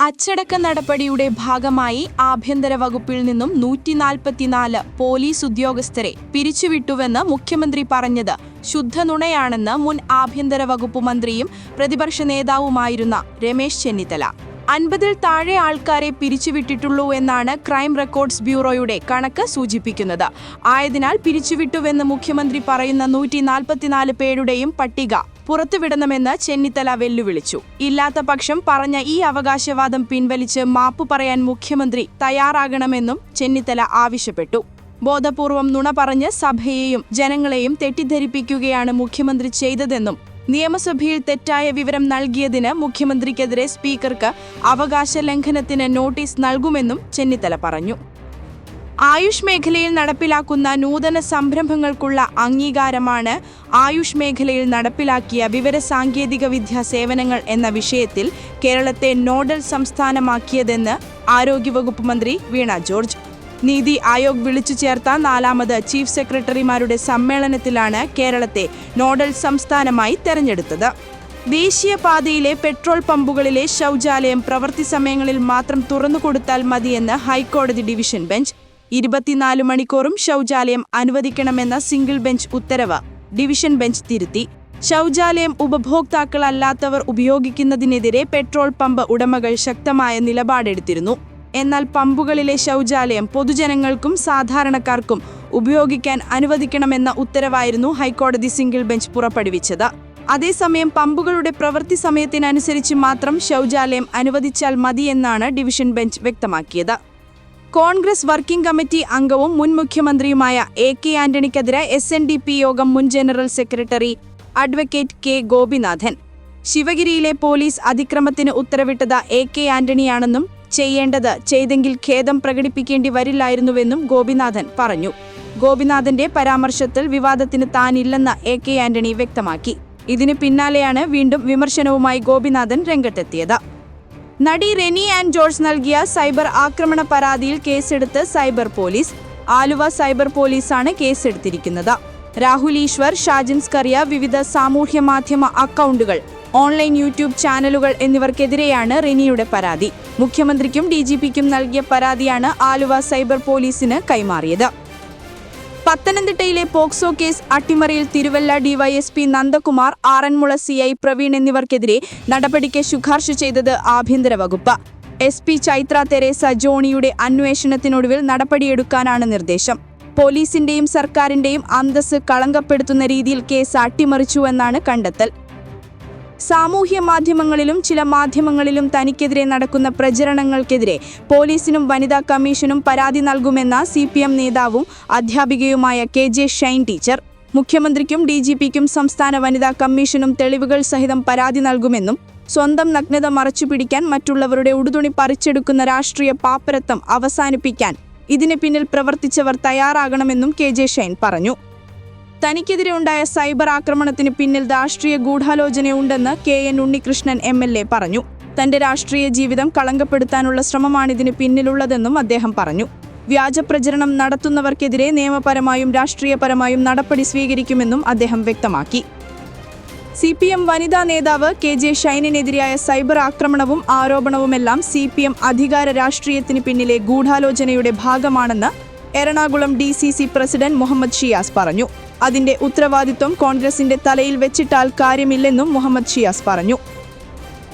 അച്ചടക്ക നടപടിയുടെ ഭാഗമായി ആഭ്യന്തര വകുപ്പിൽ നിന്നും 144 പോലീസ് ഉദ്യോഗസ്ഥരെ പിരിച്ചുവിട്ടുവെന്ന് മുഖ്യമന്ത്രി പറഞ്ഞത് ശുദ്ധനുണയാണെന്ന് മുൻ ആഭ്യന്തര വകുപ്പ് മന്ത്രിയും പ്രതിപക്ഷ നേതാവുമായിരുന്ന രമേശ് ചെന്നിത്തല. 50-ൽ താഴെ ആൾക്കാരെ പിരിച്ചുവിട്ടിട്ടുള്ളൂ എന്നാണ് ക്രൈം റെക്കോർഡ്സ് ബ്യൂറോയുടെ കണക്ക് സൂചിപ്പിക്കുന്നത്. ആയതിനാൽ പിരിച്ചുവിട്ടുവെന്ന് മുഖ്യമന്ത്രി പറയുന്ന 144 പേരുടെയും പട്ടിക പുറത്തുവിടണമെന്ന് ചെന്നിത്തല വെല്ലുവിളിച്ചു. ഇല്ലാത്ത പക്ഷം പറഞ്ഞ ഈ അവകാശവാദം പിൻവലിച്ച് മാപ്പു പറയാൻ മുഖ്യമന്ത്രി തയ്യാറാകണമെന്നും ചെന്നിത്തല ആവശ്യപ്പെട്ടു. ബോധപൂർവം നുണ പറഞ്ഞ് സഭയെയും ജനങ്ങളെയും തെറ്റിദ്ധരിപ്പിക്കുകയാണ് മുഖ്യമന്ത്രി ചെയ്തതെന്നും നിയമസഭയിൽ തെറ്റായ വിവരം നൽകിയതിന് മുഖ്യമന്ത്രിക്കെതിരെ സ്പീക്കർക്ക് അവകാശ ലംഘനത്തിന് നോട്ടീസ് നൽകുമെന്നും ചെന്നിത്തല പറഞ്ഞു. ആയുഷ് മേഖലയിൽ നടപ്പിലാക്കുന്ന നൂതന സംരംഭങ്ങൾക്കുള്ള അംഗീകാരമാണ് ആയുഷ് മേഖലയിൽ നടപ്പിലാക്കിയ വിവരസാങ്കേതിക വിദ്യാ സേവനങ്ങൾ എന്ന വിഷയത്തിൽ കേരളത്തെ നോഡൽ സംസ്ഥാനമാക്കിയതെന്ന് ആരോഗ്യവകുപ്പ് മന്ത്രി വീണ ജോർജ്. നീതി ആയോഗ് വിളിച്ചു ചേർത്ത 4ാമത് ചീഫ് സെക്രട്ടറിമാരുടെ സമ്മേളനത്തിലാണ് കേരളത്തെ നോഡൽ സംസ്ഥാനമായി തെരഞ്ഞെടുത്തത്. ദേശീയപാതയിലെ പെട്രോൾ പമ്പുകളിലെ ശൗചാലയം പ്രവൃത്തി സമയങ്ങളിൽ മാത്രം തുറന്നുകൊടുത്താൽ മതിയെന്ന് ഹൈക്കോടതി ഡിവിഷൻ ബെഞ്ച്. 24 മണിക്കൂറും ശൗചാലയം അനുവദിക്കണമെന്ന സിംഗിൾ ബെഞ്ച് ഉത്തരവ് ഡിവിഷൻ ബെഞ്ച് തിരുത്തി. ശൗചാലയം ഉപഭോക്താക്കളല്ലാത്തവർ ഉപയോഗിക്കുന്നതിനെതിരെ പെട്രോൾ പമ്പ് ഉടമകൾ ശക്തമായ നിലപാടെടുത്തിരുന്നു. എന്നാൽ പമ്പുകളിലെ ശൗചാലയം പൊതുജനങ്ങൾക്കും സാധാരണക്കാർക്കും ഉപയോഗിക്കാൻ അനുവദിക്കണമെന്ന ഉത്തരവായിരുന്നു ഹൈക്കോടതി സിംഗിൾ ബെഞ്ച് പുറപ്പെടുവിച്ചത്. അതേസമയം പമ്പുകളുടെ പ്രവൃത്തി സമയത്തിനനുസരിച്ച് മാത്രം ശൗചാലയം അനുവദിച്ചാൽ മതിയെന്നാണ് ഡിവിഷൻ ബെഞ്ച് വ്യക്തമാക്കിയത്. കോൺഗ്രസ് വർക്കിംഗ് കമ്മിറ്റി അംഗവും മുൻ മുഖ്യമന്ത്രിയുമായ എ.കെ. ആന്റണിക്കെതിരെ SNDP യോഗം മുൻ general secretary advocate K. Gopinathan. ശിവഗിരിയിലെ പോലീസ് അതിക്രമത്തിന് ഉത്തരവിട്ടത് എ.കെ. ആന്റണിയാണെന്നും ചെയ്യേണ്ടത് ചെയ്തെങ്കിൽ ഖേദം പ്രകടിപ്പിക്കേണ്ടി വരില്ലായിരുന്നുവെന്നും ഗോപിനാഥൻ പറഞ്ഞു. ഗോപിനാഥന്റെ പരാമർശത്തിൽ വിവാദത്തിന് താനില്ലെന്ന് എ.കെ. ആന്റണി വ്യക്തമാക്കി. ഇതിന് പിന്നാലെയാണ് വീണ്ടും വിമർശനവുമായി ഗോപിനാഥൻ രംഗത്തെത്തിയത്. നടി റെനി ആൻ ജോർജ് നൽകിയ സൈബർ ആക്രമണ പരാതിയിൽ കേസെടുത്ത് സൈബർ പോലീസ്. ആലുവ സൈബർ പോലീസാണ് കേസെടുത്തിരിക്കുന്നത്. രാഹുൽ ഈശ്വർ, ഷാജിൻ സ്കറിയ, വിവിധ സാമൂഹ്യ മാധ്യമ അക്കൗണ്ടുകൾ, ഓൺലൈൻ യൂട്യൂബ് ചാനലുകൾ എന്നിവർക്കെതിരെയാണ് റെനിയുടെ പരാതി. മുഖ്യമന്ത്രിക്കും DGPക്കും നൽകിയ പരാതിയാണ് ആലുവ സൈബർ പോലീസിന് കൈമാറിയത്. പത്തനംതിട്ടയിലെ പോക്സോ കേസ് അട്ടിമറിയിൽ തിരുവല്ല DYSP നന്ദകുമാർ, ആറന്മുള CI പ്രവീൺ എന്നിവർക്കെതിരെ നടപടിക്ക് ശുപാർശ ചെയ്തത് ആഭ്യന്തര വകുപ്പ്. SP ചൈത്ര തെരേസ ജോണിയുടെ അന്വേഷണത്തിനൊടുവിൽ നടപടിയെടുക്കാനാണ് നിർദ്ദേശം. പോലീസിന്റെയും സർക്കാരിന്റെയും അന്തസ്സ് കളങ്കപ്പെടുത്തുന്ന രീതിയിൽ കേസ് അട്ടിമറിച്ചുവെന്നാണ് കണ്ടെത്തൽ. സാമൂഹ്യ മാധ്യമങ്ങളിലും ചില മാധ്യമങ്ങളിലും തനിക്കെതിരെ നടക്കുന്ന പ്രചരണങ്ങൾക്കെതിരെ പോലീസിനും വനിതാ കമ്മീഷനും പരാതി നൽകുമെന്ന CPM നേതാവും അധ്യാപികയുമായ KJ ഷൈൻ ടീച്ചർ. മുഖ്യമന്ത്രിക്കും DGPക്കും സംസ്ഥാന വനിതാ കമ്മീഷനും തെളിവുകൾ സഹിതം പരാതി നൽകുമെന്നും സ്വന്തം നഗ്നത മറച്ചുപിടിക്കാൻ മറ്റുള്ളവരുടെ ഉടുതുണി പറിച്ചെടുക്കുന്ന രാഷ്ട്രീയ പാപ്പരത്വം അവസാനിപ്പിക്കാൻ ഇതിന് പിന്നിൽ പ്രവർത്തിച്ചവർ തയ്യാറാകണമെന്നും KJ ഷൈൻ പറഞ്ഞു. തനിക്കെതിരെ ഉണ്ടായ സൈബർ ആക്രമണത്തിന് പിന്നിൽ രാഷ്ട്രീയ ഗൂഢാലോചനയുണ്ടെന്ന് KN ഉണ്ണികൃഷ്ണൻ MLA പറഞ്ഞു. തന്റെ രാഷ്ട്രീയ ജീവിതം കളങ്കപ്പെടുത്താനുള്ള ശ്രമമാണിതിന് പിന്നിലുള്ളതെന്നും അദ്ദേഹം പറഞ്ഞു. വ്യാജ പ്രചരണം നടത്തുന്നവർക്കെതിരെ നിയമപരമായും രാഷ്ട്രീയപരമായും നടപടി സ്വീകരിക്കുമെന്നും അദ്ദേഹം വ്യക്തമാക്കി. CPM വനിതാ നേതാവ് KJ ഷൈനിനെതിരായ സൈബർ ആക്രമണവും ആരോപണവുമെല്ലാം CPM അധികാര രാഷ്ട്രീയത്തിന് പിന്നിലെ ഗൂഢാലോചനയുടെ ഭാഗമാണെന്ന് എറണാകുളം DCC പ്രസിഡന്റ് മുഹമ്മദ് ഷിയാസ് പറഞ്ഞു. അതിന്റെ ഉത്തരവാദിത്വം കോൺഗ്രസിന്റെ തലയിൽ വെച്ചിട്ടാൽ കാര്യമില്ലെന്നും മുഹമ്മദ് ഷിയാസ് പറഞ്ഞു.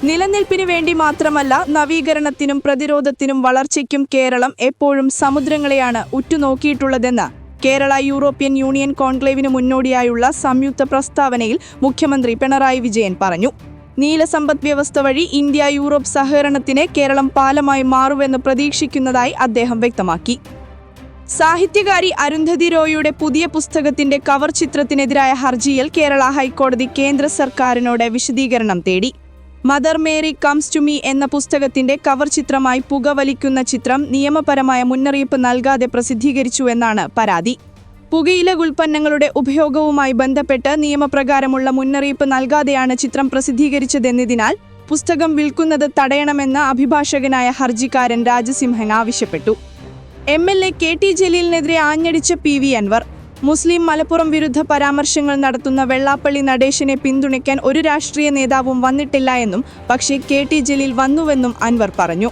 നിലനിൽപ്പിന് വേണ്ടി മാത്രമല്ല, നവീകരണത്തിനും പ്രതിരോധത്തിനും വളർച്ചയ്ക്കും കേരളം എപ്പോഴും സമുദ്രങ്ങളെയാണ് ഉറ്റുനോക്കിയിട്ടുള്ളതെന്ന് കേരള യൂറോപ്യൻ യൂണിയൻ കോൺക്ലേവിന് മുന്നോടിയായുള്ള സംയുക്ത പ്രസ്താവനയിൽ മുഖ്യമന്ത്രി പിണറായി വിജയൻ പറഞ്ഞു. നീല സമ്പദ് വ്യവസ്ഥ വഴി ഇന്ത്യ യൂറോപ്പ് സഹകരണത്തിന് കേരളം പാലമായി മാറുമെന്ന് പ്രതീക്ഷിക്കുന്നതായി അദ്ദേഹം വ്യക്തമാക്കി. സാഹിത്യകാരി അരുന്ധതി റോയിയുടെ പുതിയ പുസ്തകത്തിന്റെ കവർ ചിത്രത്തിനെതിരായ ഹർജിയിൽ കേരള ഹൈക്കോടതി കേന്ദ്ര സർക്കാരിനോട് വിശദീകരണം തേടി. Mother Mary comes to me എന്ന പുസ്തകത്തിന്റെ കവർ ചിത്രമായി പുകവലിക്കുന്ന ചിത്രം നിയമപരമായ മുന്നറിയിപ്പ് നൽകാതെ പ്രസിദ്ധീകരിച്ചുവെന്നാണ് പരാതി. പുകയില ഉൽപ്പന്നങ്ങളുടെ ഉപയോഗവുമായി ബന്ധപ്പെട്ട് നിയമപ്രകാരമുള്ള മുന്നറിയിപ്പ് നൽകാതെയാണ് ചിത്രം പ്രസിദ്ധീകരിച്ചതെന്നതിനാൽ പുസ്തകം വിൽക്കുന്നത് തടയണമെന്ന് അഭിഭാഷകനായ ഹർജിക്കാരൻ രാജസിംഹൻ ആവശ്യപ്പെട്ടു. MLA KT ജലീലിനെതിരെ ആഞ്ഞടിച്ച PV Anwar. മുസ്ലിം മലപ്പുറം വിരുദ്ധ പരാമർശങ്ങൾ നടത്തുന്ന വെള്ളാപ്പള്ളി നടേശനെ പിന്തുണയ്ക്കാൻ ഒരു രാഷ്ട്രീയ നേതാവും വന്നിട്ടില്ല എന്നും പക്ഷേ KT ജലീൽ വന്നുവെന്നും അൻവർ പറഞ്ഞു.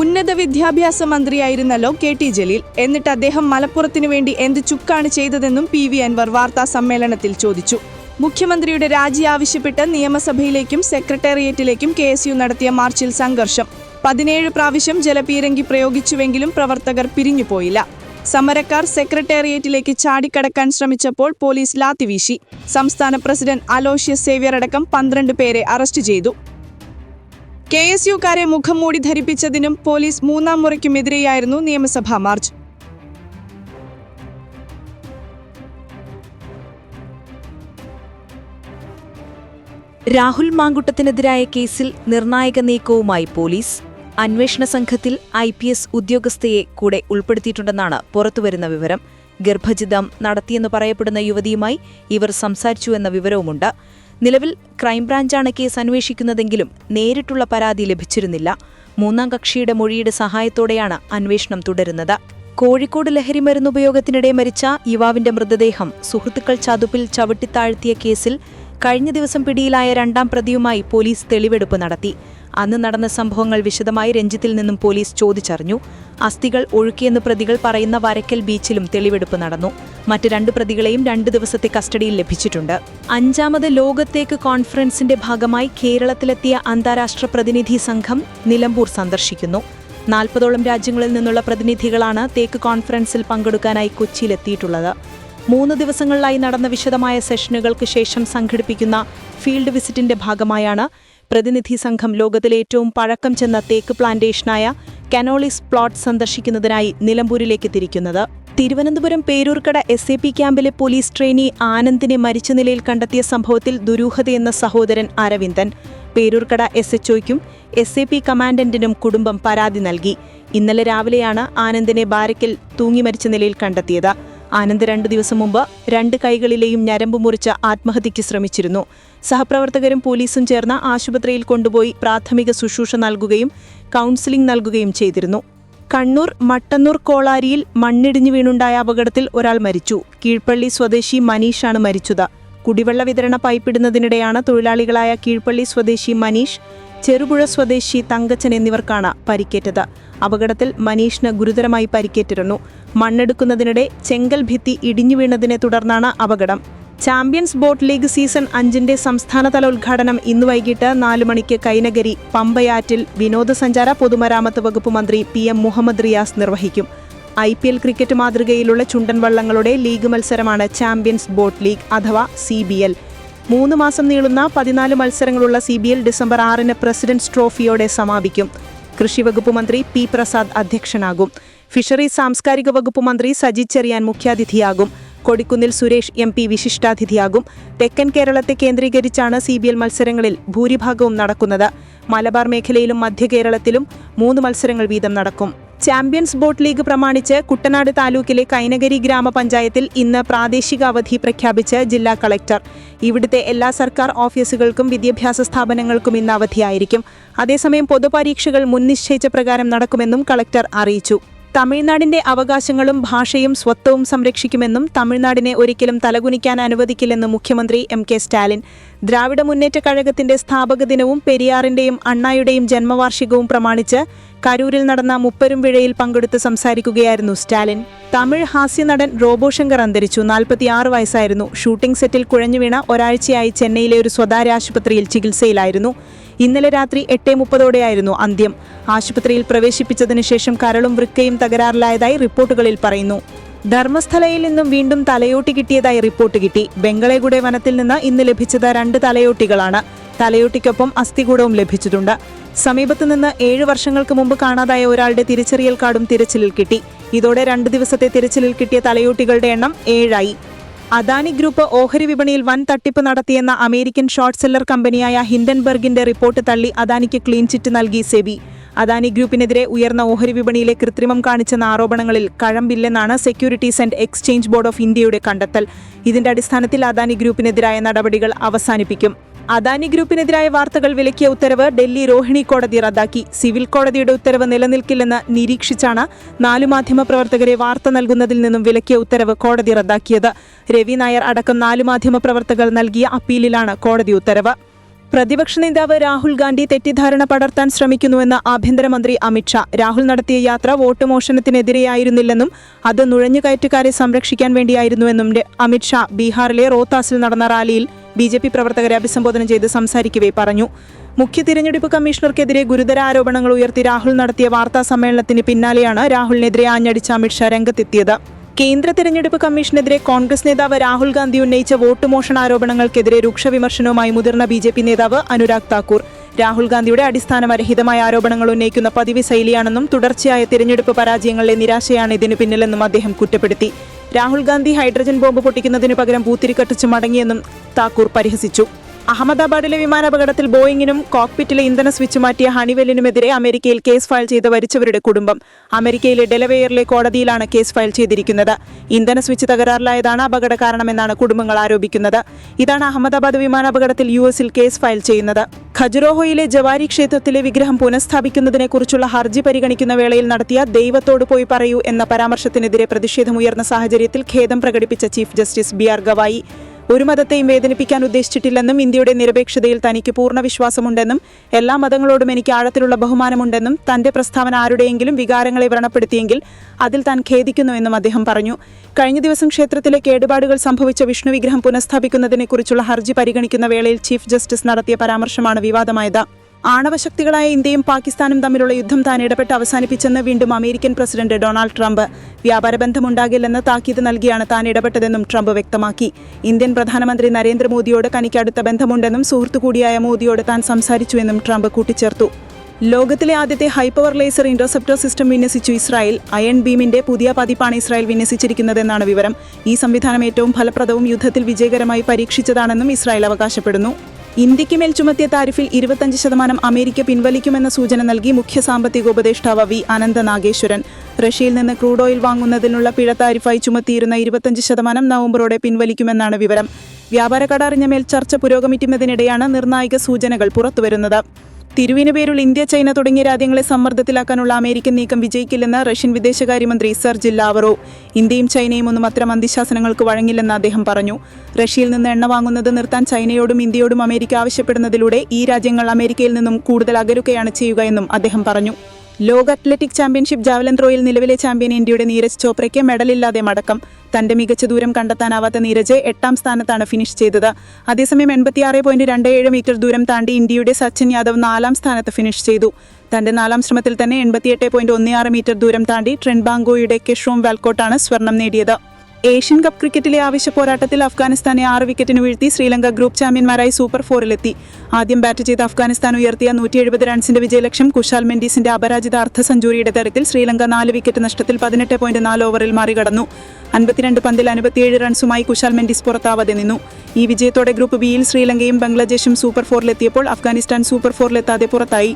ഉന്നത വിദ്യാഭ്യാസ മന്ത്രിയായിരുന്നല്ലോ KT ജലീൽ. എന്നിട്ട് അദ്ദേഹം മലപ്പുറത്തിനു വേണ്ടി എന്ത് ചുക്കാണ് ചെയ്തതെന്നും PV അൻവർ വാർത്താ സമ്മേളനത്തിൽ ചോദിച്ചു. മുഖ്യമന്ത്രിയുടെ രാജി ആവശ്യപ്പെട്ട് നിയമസഭയിലേക്കും സെക്രട്ടേറിയറ്റിലേക്കും KSU നടത്തിയ മാർച്ചിൽ സംഘർഷം. 17 പ്രാവശ്യം ജലപീരങ്കി പ്രയോഗിച്ചുവെങ്കിലും പ്രവർത്തകർ പിരിഞ്ഞുപോയില്ല. സമരക്കാർ സെക്രട്ടേറിയറ്റിലേക്ക് ചാടിക്കടക്കാൻ ശ്രമിച്ചപ്പോൾ പോലീസ് ലാത്തി വീശി. സംസ്ഥാന പ്രസിഡന്റ് അലോഷ്യസ് സേവ്യർ അടക്കം 12 പേരെ അറസ്റ്റ് ചെയ്തു. KSUക്കാരെ മുഖം മൂടി ധരിപ്പിച്ചതിനും പോലീസ് മൂന്നാം മുറയ്ക്കുമെതിരെയായിരുന്നു നിയമസഭാ മാർച്ച്. രാഹുൽ മാങ്കുട്ടത്തിനെതിരായ കേസിൽ നിർണായക നീക്കവുമായി പോലീസ്. അന്വേഷണ സംഘത്തിൽ IPS ഉദ്യോഗസ്ഥയെ കൂടെ ഉൾപ്പെടുത്തിയിട്ടുണ്ടെന്നാണ് പുറത്തുവരുന്ന വിവരം. ഗർഭഛിദ്രം നടത്തിയെന്ന് പറയപ്പെടുന്ന യുവതിയുമായി ഇവർ സംസാരിച്ചുവെന്ന വിവരവുമുണ്ട്. നിലവിൽ ക്രൈംബ്രാഞ്ചാണ് കേസ് അന്വേഷിക്കുന്നതെങ്കിലും നേരിട്ടുള്ള പരാതി ലഭിച്ചിരുന്നില്ല. മൂന്നാം കക്ഷിയുടെ മൊഴിയുടെ സഹായത്തോടെയാണ് അന്വേഷണം തുടരുന്നത്. കോഴിക്കോട് ലഹരിമരുന്നുപയോഗത്തിനിടെ മരിച്ച യുവാവിന്റെ മൃതദേഹം സുഹൃത്തുക്കൾ ചതുപ്പിൽ ചവിട്ടിത്താഴ്ത്തിയ കേസിൽ കഴിഞ്ഞ ദിവസം പിടിയിലായ 2ാം പ്രതിയുമായി പോലീസ് തെളിവെടുപ്പ് നടത്തി. അന്ന് നടന്ന സംഭവങ്ങൾ വിശദമായി രഞ്ജിത്തിൽ നിന്നും പോലീസ് ചോദിച്ചറിഞ്ഞു. അസ്ഥികൾ ഒഴുക്കിയെന്ന് പ്രതികൾ പറയുന്ന വരക്കൽ ബീച്ചിലും തെളിവെടുപ്പ് നടന്നു. മറ്റ് 2 പ്രതികളെയും 2 ദിവസത്തെ കസ്റ്റഡിയിൽ ലഭിച്ചിട്ടുണ്ട്. 5ാമത് ലോകത്തേക്ക് കോൺഫറൻസിന്റെ ഭാഗമായി കേരളത്തിലെത്തിയ അന്താരാഷ്ട്ര പ്രതിനിധി സംഘം നിലമ്പൂർ സന്ദർശിക്കുന്നു. 40ഓളം രാജ്യങ്ങളിൽ നിന്നുള്ള പ്രതിനിധികളാണ് തേക്ക് കോൺഫറൻസിൽ പങ്കെടുക്കാനായി കൊച്ചിയിലെത്തിയിട്ടുള്ളത്. 3 ദിവസങ്ങളിലായി നടന്ന വിശദമായ സെഷനുകൾക്ക് ശേഷം സംഘടിപ്പിക്കുന്ന ഫീൽഡ് വിസിറ്റിന്റെ ഭാഗമായാണ് പ്രതിനിധി സംഘം ലോകത്തിലെ ഏറ്റവും പഴക്കം ചെന്ന തേക്ക് പ്ലാന്റേഷനായ കനോളിസ് പ്ലോട്ട് സന്ദർശിക്കുന്നതിനായി നിലമ്പൂരിലേക്ക് തിരിക്കുന്നത്. തിരുവനന്തപുരം പേരൂർക്കട SAP ക്യാമ്പിലെ പോലീസ് ട്രെയിനി ആനന്ദിനെ മരിച്ച നിലയിൽ കണ്ടെത്തിയ സംഭവത്തിൽ ദുരൂഹതയെന്ന സഹോദരൻ അരവിന്ദൻ പേരൂർക്കട SHOയ്ക്കും SAP കമാൻഡന്റിനും കുടുംബം പരാതി നൽകി. ഇന്നലെ രാവിലെയാണ് ആനന്ദിനെ ബാരക്കിൽ തൂങ്ങി മരിച്ച നിലയിൽ കണ്ടെത്തിയത്. ആനന്ദ് 2 ദിവസം മുമ്പ് 2 കൈകളിലെയും ഞരമ്പ് മുറിച്ച് ആത്മഹത്യയ്ക്ക് ശ്രമിച്ചിരുന്നു. സഹപ്രവർത്തകരും പോലീസും ചേർന്ന് ആശുപത്രിയിൽ കൊണ്ടുപോയി പ്രാഥമിക ശുശ്രൂഷ നൽകുകയും കൗൺസിലിംഗ് നൽകുകയും ചെയ്തിരുന്നു. കണ്ണൂർ മട്ടന്നൂർ കോളാരിയിൽ മണ്ണിടിഞ്ഞു വീണുണ്ടായ അപകടത്തിൽ ഒരാൾ മരിച്ചു. കീഴ്പള്ളി സ്വദേശി മനീഷാണ് മരിച്ചത്. കുടിവെള്ള വിതരണ പൈപ്പിടുന്നതിനിടെയാണ് തൊഴിലാളികളായ കീഴ്പള്ളി സ്വദേശി മനീഷ്, ചെറുപുഴ സ്വദേശി തങ്കച്ചൻ എന്നിവർക്കാണ് പരിക്കേറ്റത്. അപകടത്തിൽ മനീഷിന് ഗുരുതരമായി പരിക്കേറ്റിരുന്നു. മണ്ണെടുക്കുന്നതിനിടെ ചെങ്കൽ ഭിത്തി ഇടിഞ്ഞു വീണതിനെ തുടർന്നാണ് അപകടം. ചാമ്പ്യൻസ് ബോട്ട് ലീഗ് സീസൺ 5ന്റെ സംസ്ഥാനതല ഉദ്ഘാടനം ഇന്ന് വൈകിട്ട് 4 മണിക്ക് കൈനകരി പമ്പയാറ്റിൽ വിനോദസഞ്ചാര പൊതുമരാമത്ത് വകുപ്പ് മന്ത്രി PM മുഹമ്മദ് റിയാസ് നിർവഹിക്കും. IPL ക്രിക്കറ്റ് മാതൃകയിലുള്ള ചുണ്ടൻ വള്ളങ്ങളുടെ ലീഗ് മത്സരമാണ് ചാമ്പ്യൻസ് ബോട്ട് ലീഗ് അഥവാ CBL. 3 മാസം നീളുന്ന 14 മത്സരങ്ങളുള്ള CBL ഡിസംബർ 6-ന് പ്രസിഡന്റ്സ് ട്രോഫിയോടെ സമാപിക്കും. കൃഷിവകുപ്പ് മന്ത്രി P. പ്രസാദ് അധ്യക്ഷനാകും. ഫിഷറീസ് സാംസ്കാരിക വകുപ്പ് മന്ത്രി സജി ചെറിയാൻ മുഖ്യാതിഥിയാകും. കൊടിക്കുന്നിൽ സുരേഷ് MP വിശിഷ്ടാതിഥിയാകും. തെക്കൻ കേരളത്തെ കേന്ദ്രീകരിച്ചാണ് CBL മത്സരങ്ങളിൽ ഭൂരിഭാഗവും നടക്കുന്നത്. മലബാർ മേഖലയിലും മധ്യ കേരളത്തിലും 3 മത്സരങ്ങൾ വീതം നടക്കും. ചാമ്പ്യൻസ് ബോട്ട് ലീഗ് പ്രമാണിച്ച് കുട്ടനാട് താലൂക്കിലെ കൈനകരി ഗ്രാമപഞ്ചായത്തിൽ ഇന്ന് പ്രാദേശിക അവധി പ്രഖ്യാപിച്ച് ജില്ലാ കളക്ടർ. ഇവിടുത്തെ എല്ലാ സർക്കാർ ഓഫീസുകൾക്കും വിദ്യാഭ്യാസ സ്ഥാപനങ്ങൾക്കും ഇന്ന് അവധിയായിരിക്കും. അതേസമയം പൊതുപരീക്ഷകൾ മുൻനിശ്ചയിച്ച പ്രകാരം നടക്കുമെന്നും കളക്ടർ അറിയിച്ചു. തമിഴ്നാടിന്റെ അവകാശങ്ങളും ഭാഷയും സ്വത്വവും സംരക്ഷിക്കുമെന്നും തമിഴ്നാടിനെ ഒരിക്കലും തലകുനിക്കാൻ അനുവദിക്കില്ലെന്നും മുഖ്യമന്ത്രി MK സ്റ്റാലിൻ. ദ്രാവിഡ മുന്നേറ്റ കഴകത്തിന്റെ സ്ഥാപക ദിനവും പെരിയാറിന്റെയും അണ്ണായുടെയും ജന്മവാർഷികവും പ്രമാണിച്ച് കരൂരിൽ നടന്ന മുപ്പരുംവിഴയിൽ പങ്കെടുത്ത് സംസാരിക്കുകയായിരുന്നു സ്റ്റാലിൻ. തമിഴ് ഹാസ്യനടൻ റോബോ ശങ്കർ അന്തരിച്ചു. 46 വയസ്സായിരുന്നു. ഷൂട്ടിംഗ് സെറ്റിൽ കുഴഞ്ഞുവീണ ഒരാഴ്ചയായി ചെന്നൈയിലെ ഒരു സ്വകാര്യ ആശുപത്രിയിൽ ചികിത്സയിലായിരുന്നു. ഇന്നലെ രാത്രി 8:30ഓടെയായിരുന്നു അന്ത്യം. ആശുപത്രിയിൽ പ്രവേശിപ്പിച്ചതിനു ശേഷം കരളും വൃക്കയും തകരാറിലായതായി റിപ്പോർട്ടുകളിൽ പറയുന്നു. ധർമ്മസ്ഥലയിൽ നിന്നും വീണ്ടും തലയോട്ടി കിട്ടിയതായി റിപ്പോർട്ട് കിട്ടി. ബംഗളേഗുഡെ വനത്തിൽ നിന്ന് ഇന്ന് ലഭിച്ചത് 2 തലയോട്ടികളാണ്. തലയോട്ടിക്കൊപ്പം അസ്ഥികൂടവും ലഭിച്ചിട്ടുണ്ട്. സമീപത്തു നിന്ന് 7 വർഷങ്ങൾക്ക് മുമ്പ് കാണാതായ ഒരാളുടെ തിരിച്ചറിയൽ കാർഡും തിരച്ചിലിൽ കിട്ടി. ഇതോടെ 2 ദിവസത്തെ തിരച്ചിലിൽ കിട്ടിയ തലയോട്ടികളുടെ എണ്ണം 7ആയി. അദാനി ഗ്രൂപ്പ് ഓഹരി വിപണിയിൽ വൻ തട്ടിപ്പ് നടത്തിയെന്ന അമേരിക്കൻ ഷോർട്ട് സെല്ലർ കമ്പനിയായ ഹിൻഡൻബർഗിന്റെ റിപ്പോർട്ട് തള്ളി അദാനിക്ക് ക്ലീൻ ചിറ്റ് നൽകി സെബി. അദാനി ഗ്രൂപ്പിനെതിരെ ഉയർന്ന ഓഹരി വിപണിയിലെ കൃത്രിമം കാണിച്ചെന്ന ആരോപണങ്ങളിൽ കഴമ്പില്ലെന്നാണ് securities and exchange board of ഇന്ത്യയുടെ കണ്ടെത്തൽ. ഇതിന്റെ അടിസ്ഥാനത്തിൽ അദാനി ഗ്രൂപ്പിനെതിരായ നടപടികൾ അവസാനിപ്പിക്കും. അദാനി ഗ്രൂപ്പിനെതിരായ വാർത്തകൾ വിലക്കിയ ഉത്തരവ് ഡൽഹി രോഹിണി കോടതി റദ്ദാക്കി. സിവിൽ കോടതിയുടെ ഉത്തരവ് നിലനിൽക്കില്ലെന്ന് നിരീക്ഷിച്ചാണ് 4 മാധ്യമപ്രവർത്തകരെ വാർത്ത നൽകുന്നതിൽ നിന്നും വിലക്കിയ ഉത്തരവ് കോടതി റദ്ദാക്കിയത്. രവി നായർ അടക്കം 4 മാധ്യമപ്രവർത്തകർ നൽകിയ അപ്പീലിലാണ് കോടതി ഉത്തരവ്. പ്രതിപക്ഷ നേതാവ് രാഹുൽ ഗാന്ധി തെറ്റിദ്ധാരണ പടർത്താൻ ശ്രമിക്കുന്നുവെന്ന് ആഭ്യന്തരമന്ത്രി അമിത്ഷാ. രാഹുൽ നടത്തിയ യാത്ര വോട്ട് മോഷണത്തിനെതിരെയായിരുന്നില്ലെന്നും അത് നുഴഞ്ഞുകയറ്റക്കാരെ സംരക്ഷിക്കാൻ വേണ്ടിയായിരുന്നുവെന്നും അമിത്ഷാ ബീഹാറിലെ റോത്താസിൽ നടന്ന റാലിയിൽ BJP പ്രവർത്തകരെ അഭിസംബോധന ചെയ്ത് സംസാരിക്കവേ പറഞ്ഞു. മുഖ്യ തിരഞ്ഞെടുപ്പ് കമ്മീഷണർക്കെതിരെ ഗുരുതര ആരോപണങ്ങൾ ഉയർത്തി രാഹുൽ നടത്തിയ വാർത്താ സമ്മേളനത്തിന് പിന്നാലെയാണ് രാഹുലിനെതിരെ ആഞ്ഞടിച്ച അമിത്ഷാ രംഗത്തെത്തിയത്. കേന്ദ്ര തിരഞ്ഞെടുപ്പ് കമ്മീഷനെതിരെ കോൺഗ്രസ് നേതാവ് രാഹുൽ ഗാന്ധി ഉന്നയിച്ച വോട്ട് മോഷണ ആരോപണങ്ങൾക്കെതിരെ രൂക്ഷ വിമർശനവുമായി മുതിർന്ന BJP നേതാവ് അനുരാഗ് താക്കൂർ. രാഹുൽ ഗാന്ധിയുടെ അടിസ്ഥാനരഹിതമായ ആരോപണങ്ങൾ ഉന്നയിക്കുന്ന പതിവ് ശൈലിയാണെന്നും തുടർച്ചയായ തിരഞ്ഞെടുപ്പ് പരാജയങ്ങളിലെ നിരാശയാണ് ഇതിനു പിന്നിലെന്നും അദ്ദേഹം കുറ്റപ്പെടുത്തി. രാഹുൽ ഗാന്ധി ഹൈഡ്രജൻ ബോംബ് പൊട്ടിക്കുന്നതിനു പകരം പൂത്തിരി കത്തിച്ച് മടങ്ങിയെന്നും താക്കൂർ പരിഹസിച്ചു. അഹമ്മദാബാദിലെ വിമാനാപകടത്തിൽ ബോയിങ്ങിനും കോക്പിറ്റിലെ ഇന്ധന സ്വിച്ച് മാറ്റിയ ഹണിവെല്ലിനുമെതിരെ അമേരിക്കയിൽ കേസ് ഫയൽ ചെയ്ത മരിച്ചവരുടെ കുടുംബം അമേരിക്കയിലെ ഡെലവെയറിലെ കോടതിയിലാണ് കേസ് ഫയൽ ചെയ്തിരിക്കുന്നത്. ഇന്ധന സ്വിച്ച് തകരാറിലായതാണ് അപകട കാരണമെന്നാണ് കുടുംബങ്ങൾ ആരോപിക്കുന്നത്. ഇതാണ് അഹമ്മദാബാദ് വിമാനാപകടത്തിൽ US-ൽ കേസ് ഫയൽ ചെയ്യുന്നത്. ഖജുറോഹോയിലെ ജവാരി ക്ഷേത്രത്തിലെ വിഗ്രഹം പുനഃസ്ഥാപിക്കുന്നതിനെക്കുറിച്ചുള്ള ഹർജി പരിഗണിക്കുന്ന വേളയിൽ നടത്തിയ ദൈവത്തോട് പോയി പറയൂ എന്ന പരാമർശത്തിനെതിരെ പ്രതിഷേധമുയർന്ന സാഹചര്യത്തിൽ ഖേദം പ്രകടിപ്പിച്ച ചീഫ് ജസ്റ്റിസ് BR ഗവായി ഒരു മതത്തെയും വേദനിപ്പിക്കാൻ ഉദ്ദേശിച്ചിട്ടില്ലെന്നും ഇന്ത്യയുടെ നിരപേക്ഷതയിൽ തനിക്ക് പൂർണ്ണ വിശ്വാസമുണ്ടെന്നും എല്ലാ മതങ്ങളോടും എനിക്ക് ആഴത്തിലുള്ള ബഹുമാനമുണ്ടെന്നും തന്റെ പ്രസ്താവന ആരുടെയെങ്കിലും വികാരങ്ങളെ വ്രണപ്പെടുത്തിയെങ്കിൽ അതിൽ താൻ ഖേദിക്കുന്നുവെന്നും അദ്ദേഹം പറഞ്ഞു. കഴിഞ്ഞ ദിവസം ക്ഷേത്രത്തിലെ കേടുപാടുകൾ സംഭവിച്ച വിഷ്ണു വിഗ്രഹം പുനഃസ്ഥാപിക്കുന്നതിനെക്കുറിച്ചുള്ള ഹർജി പരിഗണിക്കുന്ന വേളയിൽ ചീഫ് ജസ്റ്റിസ് നടത്തിയ പരാമർശമാണ് വിവാദമായത്. ആണവശക്തികളായ ഇന്ത്യയും പാകിസ്ഥാനും തമ്മിലുള്ള യുദ്ധം താൻ ഇടപെട്ട് അവസാനിപ്പിച്ചെന്ന് വീണ്ടും അമേരിക്കൻ പ്രസിഡന്റ് ഡൊണാൾഡ് ട്രംപ്. വ്യാപാര ബന്ധമുണ്ടാകില്ലെന്ന് താക്കീത് നൽകിയാണ് താൻ ഇടപെട്ടതെന്നും ട്രംപ് വ്യക്തമാക്കി. ഇന്ത്യൻ പ്രധാനമന്ത്രി നരേന്ദ്രമോദിയോട് തനിക്ക് അടുത്ത ബന്ധമുണ്ടെന്നും സുഹൃത്തുകൂടിയായ മോദിയോട് താൻ സംസാരിച്ചുവെന്നും ട്രംപ് കൂട്ടിച്ചേർത്തു. ലോകത്തിലെ ആദ്യത്തെ ഹൈപവർ ലേസർ ഇന്റർസെപ്റ്റർ സിസ്റ്റം വിന്യസിച്ചു ഇസ്രായേൽ. അയൺ ബീമിന്റെ പുതിയ പതിപ്പാണ് ഇസ്രായേൽ വിന്യസിച്ചിരിക്കുന്നതെന്നാണ് വിവരം. ഈ സംവിധാനം ഏറ്റവും ഫലപ്രദവും യുദ്ധത്തിൽ വിജയകരമായി പരീക്ഷിച്ചതാണെന്നും ഇസ്രായേൽ അവകാശപ്പെടുന്നു. ഇന്ത്യയ്ക്ക് മേൽ ചുമത്തിയ താരിഫിൽ 25% അമേരിക്ക പിൻവലിക്കുമെന്ന സൂചന നൽകി മുഖ്യ സാമ്പത്തിക ഉപദേഷ്ടാവ് V. അനന്ത നാഗേശ്വരൻ. റഷ്യയിൽ നിന്ന് ക്രൂഡ് ഓയിൽ വാങ്ങുന്നതിനുള്ള പിഴ താരിഫായി ചുമത്തിയിരുന്ന 25% നവംബറോടെ പിൻവലിക്കുമെന്നാണ് വിവരം. വ്യാപാര കരാറിന് മേൽ ചർച്ച പുരോഗമിക്കുന്നതിനിടെയാണ് നിർണായക സൂചനകൾ പുറത്തുവരുന്നത്. തിരുവിന് പേരുള്ള ഇന്ത്യ, ചൈന തുടങ്ങിയ രാജ്യങ്ങളെ സമ്മർദ്ദത്തിലാക്കാനുള്ള അമേരിക്കൻ നീക്കം വിജയിക്കില്ലെന്ന് റഷ്യൻ വിദേശകാര്യമന്ത്രി സെർജി ലാവറോവ്. ഇന്ത്യയും ചൈനയും ഒന്നും അത്തരം അന്ത്യശാസനങ്ങൾക്ക് വഴങ്ങില്ലെന്ന് അദ്ദേഹം പറഞ്ഞു. റഷ്യയിൽ നിന്ന് എണ്ണ വാങ്ങുന്നത് നിർത്താൻ ചൈനയോടും ഇന്ത്യയോടും അമേരിക്ക ആവശ്യപ്പെടുന്നതിലൂടെ ഈ രാജ്യങ്ങൾ അമേരിക്കയിൽ നിന്നും കൂടുതൽ അകലുകയാണ് ചെയ്യുക എന്നും അദ്ദേഹം പറഞ്ഞു. ലോക അത്ലറ്റിക് ചാമ്പ്യൻഷിപ്പ് ജാവലിൻ ത്രോയിൽ നിലവിലെ ചാമ്പ്യൻ ഇന്ത്യയുടെ നീരജ് ചോപ്രയ്ക്ക് മെഡലില്ലാതെ മടക്കം. തന്റെ മികച്ച ദൂരം കണ്ടെത്താനാവാത്ത നീരജ് 8ാം സ്ഥാനത്താണ് ഫിനിഷ് ചെയ്തത്. അതേസമയം 86.27 മീറ്റർ ദൂരം താണ്ടി ഇന്ത്യയുടെ സച്ചിൻ യാദവ് 4ാം സ്ഥാനത്ത് ഫിനിഷ് ചെയ്തു. തന്റെ 4ാം ശ്രമത്തിൽ തന്നെ 88.16 മീറ്റർ ദൂരം താണ്ടി ട്രെൻബാങ്കോയുടെ കെഷോം വാൽക്കോട്ടാണ് സ്വർണം നേടിയത്. ഏഷ്യൻ കപ്പ് ക്രിക്കറ്റിലെ ആവേശ പോരാട്ടത്തിൽ അഫ്ഗാനിസ്ഥാനെ 6 വിക്കറ്റിന് വീഴ്ത്തി ശ്രീലങ്ക ഗ്രൂപ്പ് ചാമ്പ്യന്മാരായി സൂപ്പർ 4-ലെത്തി. ആദ്യം ബാറ്റ് ചെയ്ത അഫ്ഗാനിസ്ഥാൻ ഉയർത്തിയ 170 റൺസിന്റെ വിജയലക്ഷ്യം കുശാൽ മെൻഡീസിന്റെ അപരാജിത അർദ്ധ സെഞ്ചുറിയുടെ തരത്തിൽ ശ്രീലങ്ക 4 വിക്കറ്റ് നഷ്ടത്തിൽ 18.4 ഓവറിൽ മറികടന്നു. 52 പന്തിൽ 57 റൺസുമായി കുശാൽ മെൻഡീസ് പുറത്താവാതെ നിന്നു. ഈ വിജയത്തോടെ ഗ്രൂപ്പ് ബിയിൽ ശ്രീലങ്കയും ബംഗ്ലാദേശും സൂപ്പർ 4-ലെത്തിയപ്പോൾ അഫ്ഗാനിസ്ഥാൻ സൂപ്പർ 4-ലെത്താതെ പുറത്തായി.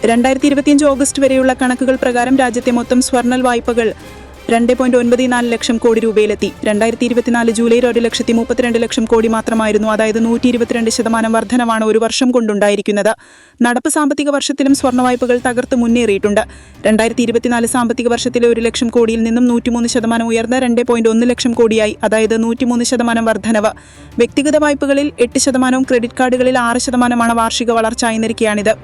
2025 ഓഗസ്റ്റ് വരെയുള്ള കണക്കുകൾ പ്രകാരം രാജ്യത്തെ മൊത്തം സ്വർണ്ണൽ വായ്പകൾ 2.94 ലക്ഷം കോടി രൂപയിലെത്തി. 2024 ജൂലൈയിൽ 1,32 ലക്ഷം കോടി മാത്രമായിരുന്നു. അതായത് 122% വർധനവാണ് ഒരു വർഷം കൊണ്ടുണ്ടായിരിക്കുന്നത്. നടപ്പ് സാമ്പത്തിക വർഷത്തിലും സ്വർണ്ണവായ്പകൾ തകർത്ത് മുന്നേറിയിട്ടുണ്ട്. 2024 സാമ്പത്തിക വർഷത്തിലെ 1 ലക്ഷം കോടിയിൽ നിന്നും 103% ഉയർന്ന് 2.1 ലക്ഷം കോടിയായി. അതായത് 103% വർധനവ്. വ്യക്തിഗത വായ്പകളിൽ 8%, ക്രെഡിറ്റ് കാർഡുകളിൽ 6% വാർഷിക വളർച്ച ആയി നിരക്കിയാണിത്.